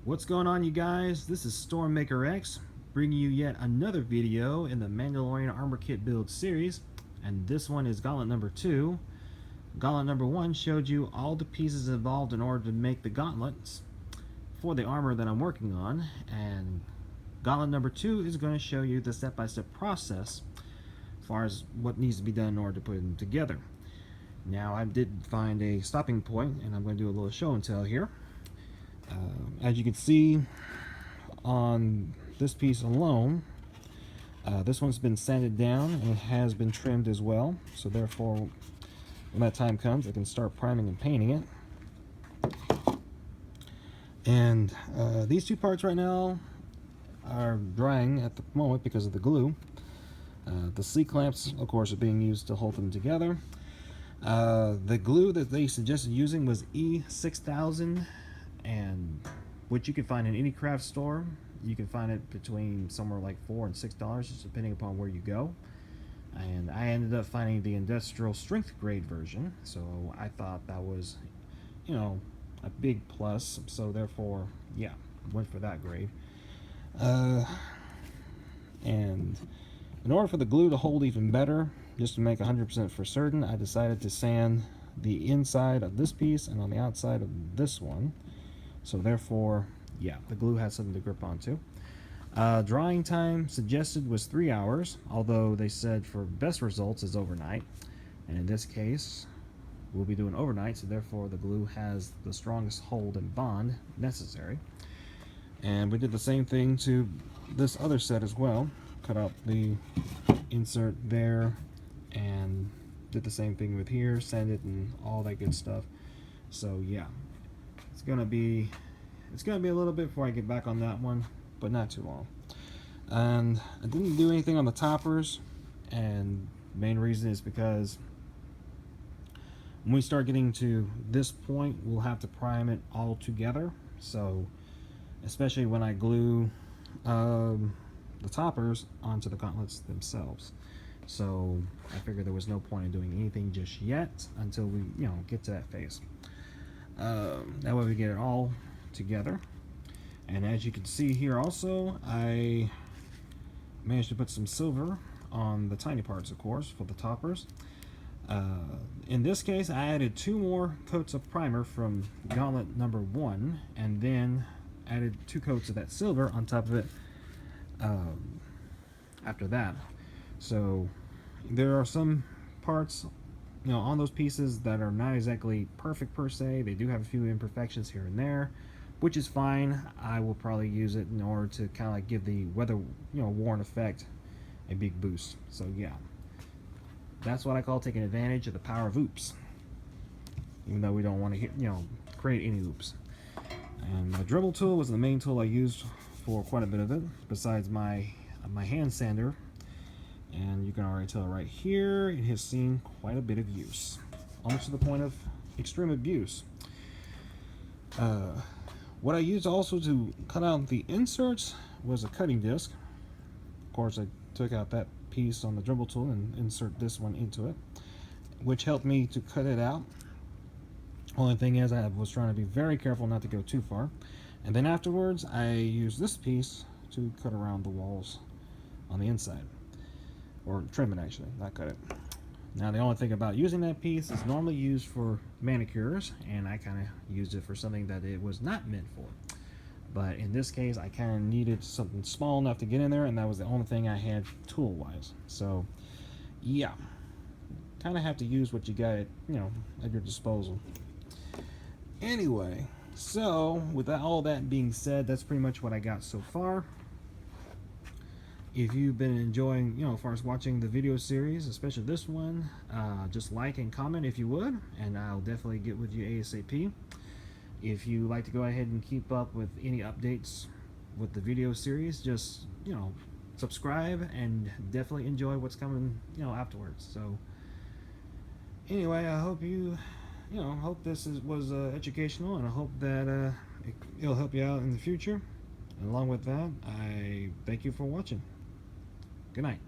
What's going on, you guys? This is StormMakerX, bringing you yet another video in the Mandalorian Armor Kit Build series, and this one is Gauntlet number 2. Gauntlet number 1 showed you all the pieces involved in order to make the gauntlets for the armor that I'm working on, and Gauntlet number 2 is going to show you the step-by-step process as far as what needs to be done in order to put them together. Now, I did find a stopping point, and I'm going to do a little show and tell here. As you can see on this piece alone, this one's been sanded down and it has been trimmed as well, so therefore when that time comes I can start priming and painting it. And these two parts right now are drying at the moment because of the glue. The C-clamps, of course, are being used to hold them together. The glue that they suggested using was E6000, and which you can find in any craft store. You can find it between somewhere like $4 and $6, just depending upon where you go. And I ended up finding the industrial strength grade version, so I thought that was, you know, a big plus. So therefore, yeah, went for that grade. And in order for the glue to hold even better, just to make 100% for certain, I decided to sand the inside of this piece and on the outside of this one. So therefore, yeah, the glue has something to grip onto. Drying time suggested was 3 hours, although they said for best results is overnight. And in this case, we'll be doing overnight, so therefore the glue has the strongest hold and bond necessary. And we did the same thing to this other set as well. Cut out the insert there and did the same thing with here, sand it and all that good stuff. So yeah, it's gonna be a little bit before I get back on that one, but not too long. And I didn't do anything on the toppers, and the main reason is because when we start getting to this point, we'll have to prime it all together. So especially when I glue the toppers onto the gauntlets themselves. So I figured there was no point in doing anything just yet until we, get to that phase. That way we get it all together. And as you can see here also, I managed to put some silver on the tiny parts, of course, for the toppers. In this case, I added 2 more coats of primer from Gauntlet number 1, and then added 2 coats of that silver on top of it after that. So there are some parts on those pieces that are not exactly perfect per se. They do have a few imperfections here and there, which is fine. I will probably use it in order to kind of like give the weather worn effect a big boost. So yeah, that's what I call taking advantage of the power of oops, even though we don't want to create any oops. And my Dremel tool was the main tool I used for quite a bit of it, besides my hand sander. And you can already tell right here, it has seen quite a bit of use, almost to the point of extreme abuse. What I used also to cut out the inserts was a cutting disc. Of course, I took out that piece on the Dremel tool and insert this one into it, which helped me to cut it out. Only thing is, I was trying to be very careful not to go too far. And then afterwards, I used this piece to cut around the walls on the inside. Or trim it, actually, not cut it. Now, the only thing about using that piece is normally used for manicures, and I kind of used it for something that it was not meant for. But in this case, I kind of needed something small enough to get in there, and that was the only thing I had tool-wise. So, yeah, kind of have to use what you got at, at your disposal. Anyway, so with all that being said, that's pretty much what I got so far. If you've been enjoying, as far as watching the video series, especially this one, just like and comment if you would, and I'll definitely get with you ASAP. If you like to go ahead and keep up with any updates with the video series, just, subscribe and definitely enjoy what's coming, afterwards. So, anyway, I hope you, hope this was educational, and I hope that it'll help you out in the future. And along with that, I thank you for watching. Good night.